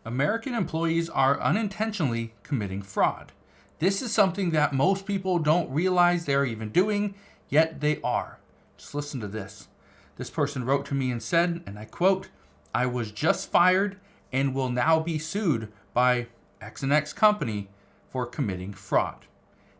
American employees are unintentionally committing fraud. This is something that most people don't realize they're even doing, yet they are. Just listen to this. This person wrote to me and said, and I quote, "I was just fired and will now be sued by X and X company for committing fraud."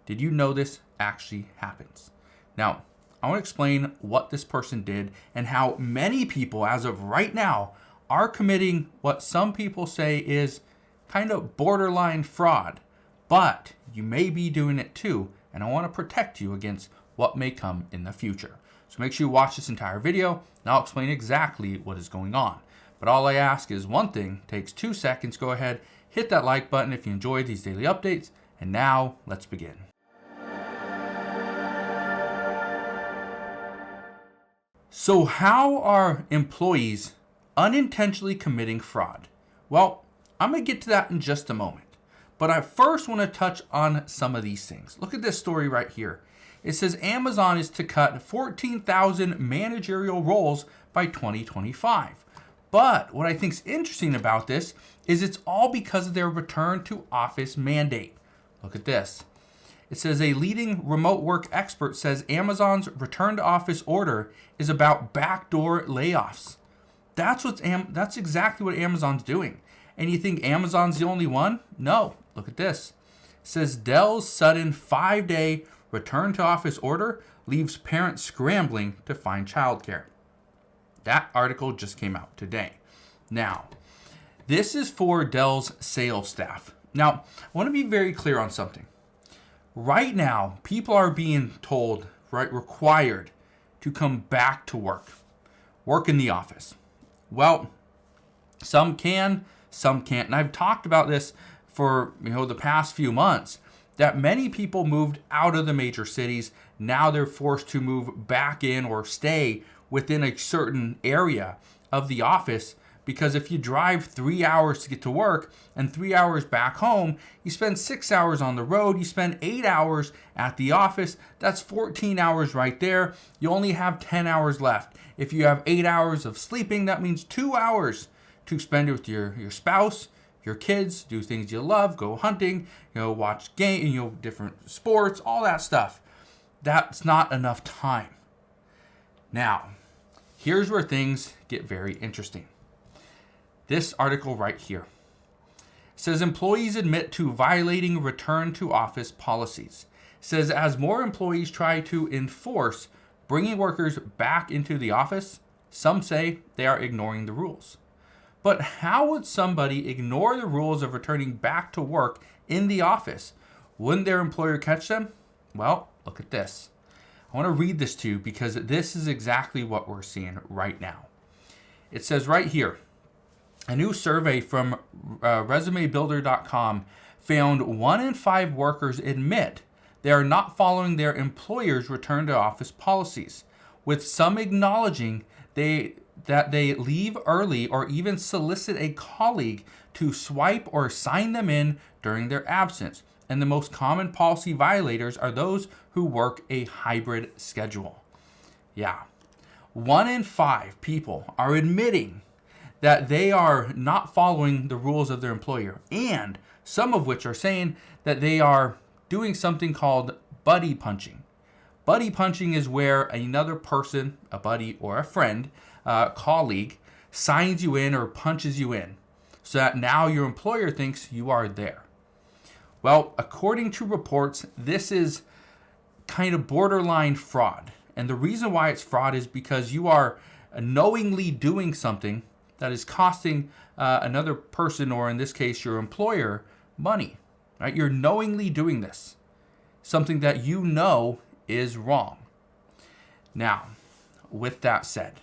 Did you know this actually happens? Now, I want to explain what this person did and how many people, as of right now, are committing what some people say is kind of borderline fraud. But you may be doing it too, and I want to protect you against what may come in the future. So make sure you watch this entire video, and I'll explain exactly what is going on. But all I ask is one thing, takes 2 seconds. Go ahead, hit that like button if you enjoy these daily updates. And now, let's begin. So how are employees unintentionally committing fraud? Well, I'm going to get to that in just a moment. But I first want to touch on some of these things. Look at this story right here. It says Amazon is to cut 14,000 managerial roles by 2025. But what I think is interesting about this is it's all because of their return to office mandate. Look at this. It says a leading remote work expert says Amazon's return to office order is about backdoor layoffs. That's exactly what Amazon's doing. And you think Amazon's the only one? No. Look at this. It says Dell's sudden 5-day return to office order leaves parents scrambling to find childcare. That article just came out today. Now, this is for Dell's sales staff. Now, I want to be very clear on something. Right now, people are being told, required to come back to work in the office. Well, some can, some can't. And I've talked about this for the past few months, that many people moved out of the major cities. Now they're forced to move back in or stay within a certain area of the office, because if you drive 3 hours to get to work and 3 hours back home, you spend 6 hours on the road, you spend 8 hours at the office, that's 14 hours right there. You only have 10 hours left. If you have 8 hours of sleeping, that means 2 hours to spend with your spouse, your kids, do things you love, go hunting, watch different sports, all that stuff. That's not enough time. Now, here's where things get very interesting. This article right here says employees admit to violating return to office policies. Says as more employees try to enforce bringing workers back into the office, some say they are ignoring the rules. But how would somebody ignore the rules of returning back to work in the office? Wouldn't their employer catch them? Well, look at this. I want to read this to you because this is exactly what we're seeing right now. It says right here, a new survey from resumebuilder.com found 1 in 5 workers admit they are not following their employer's return to office policies, with some acknowledging that they leave early or even solicit a colleague to swipe or sign them in during their absence. And the most common policy violators are those who work a hybrid schedule. Yeah. 1 in 5 people are admitting that they are not following the rules of their employer, and some of which are saying that they are doing something called buddy punching. Buddy punching is where another person, a buddy or a friend, colleague, signs you in or punches you in so that now your employer thinks you are there. Well, according to reports, this is kind of borderline fraud. And the reason why it's fraud is because you are knowingly doing something that is costing another person, or in this case, your employer, money. Right? You're knowingly doing this, something that you know is wrong. Now, with that said,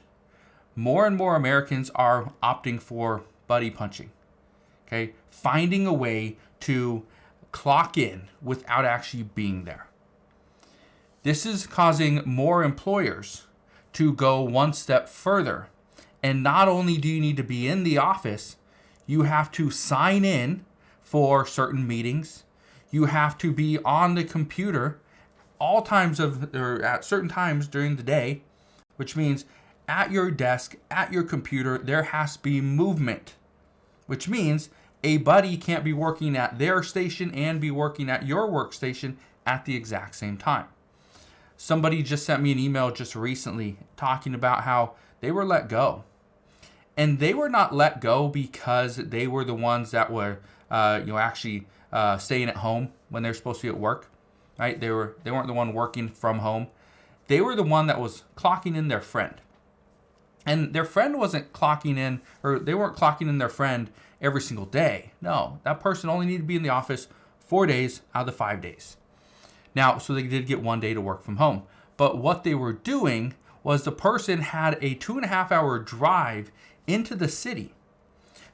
more and more Americans are opting for buddy punching. Okay, finding a way to clock in without actually being there. This is causing more employers to go one step further. And not only do you need to be in the office, you have to sign in for certain meetings. You have to be on the computer at certain times during the day, which means at your desk, at your computer, there has to be movement, which means a buddy can't be working at their station and be working at your workstation at the exact same time. Somebody just sent me an email just recently talking about how they were let go. And they were not let go because they were the ones that were, actually staying at home when they're supposed to be at work, right? They weren't the one working from home. They were the one that was clocking in their friend. And their friend wasn't clocking in, or they weren't clocking in their friend every single day. No, that person only needed to be in the office 4 days out of the 5 days. Now, so they did get 1 day to work from home. But what they were doing was the person had a 2.5-hour drive into the city.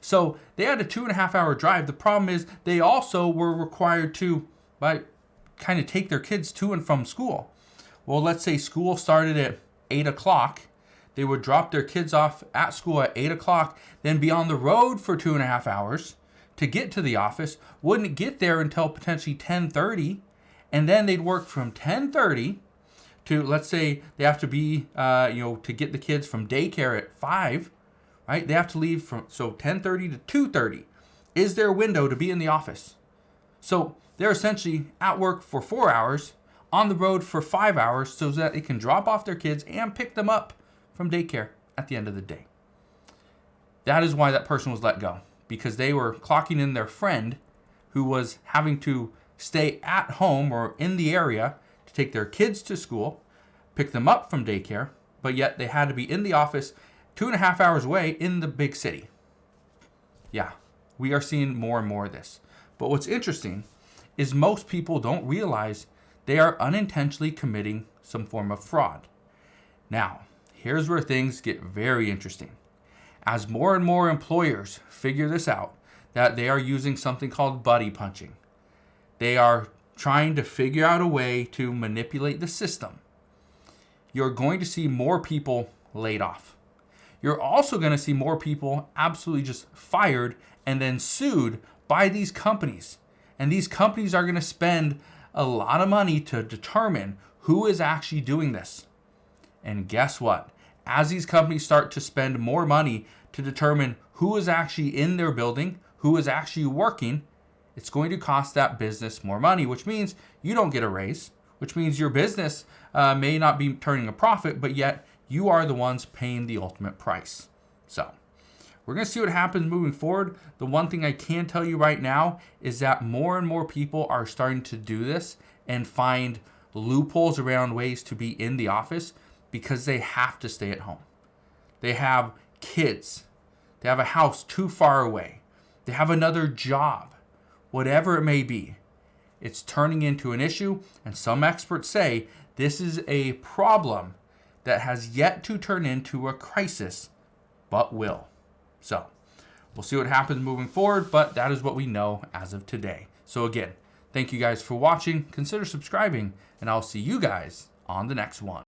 So they had a 2.5-hour drive. The problem is they also were required to kind of take their kids to and from school. Well, let's say school started at 8 o'clock. They would drop their kids off at school at 8 o'clock, then be on the road for 2.5 hours to get to the office, wouldn't get there until potentially 10:30, and then they'd work from 10:30 to, let's say they have to be, to get the kids from daycare at 5, right? They have to leave from, so 10:30 to 2:30 is their window to be in the office. So they're essentially at work for 4 hours, on the road for 5 hours, so that they can drop off their kids and pick them up from daycare at the end of the day. That is why that person was let go, because they were clocking in their friend who was having to stay at home or in the area to take their kids to school, pick them up from daycare, but yet they had to be in the office 2.5 hours away in the big city. Yeah, we are seeing more and more of this. But what's interesting is most people don't realize they are unintentionally committing some form of fraud. Now, here's where things get very interesting. As more and more employers figure this out, that they are using something called buddy punching. They are trying to figure out a way to manipulate the system. You're going to see more people laid off. You're also going to see more people absolutely just fired and then sued by these companies. And these companies are going to spend a lot of money to determine who is actually doing this. And guess what? As these companies start to spend more money to determine who is actually in their building, who is actually working, it's going to cost that business more money, which means you don't get a raise, which means your business may not be turning a profit, but yet you are the ones paying the ultimate price. So we're going to see what happens moving forward. The one thing I can tell you right now is that more and more people are starting to do this and find loopholes around ways to be in the office because they have to stay at home. They have kids. They have a house too far away. They have another job. Whatever it may be, it's turning into an issue, and some experts say this is a problem that has yet to turn into a crisis, but will. So we'll see what happens moving forward, but that is what we know as of today. So again, thank you guys for watching. Consider subscribing, and I'll see you guys on the next one.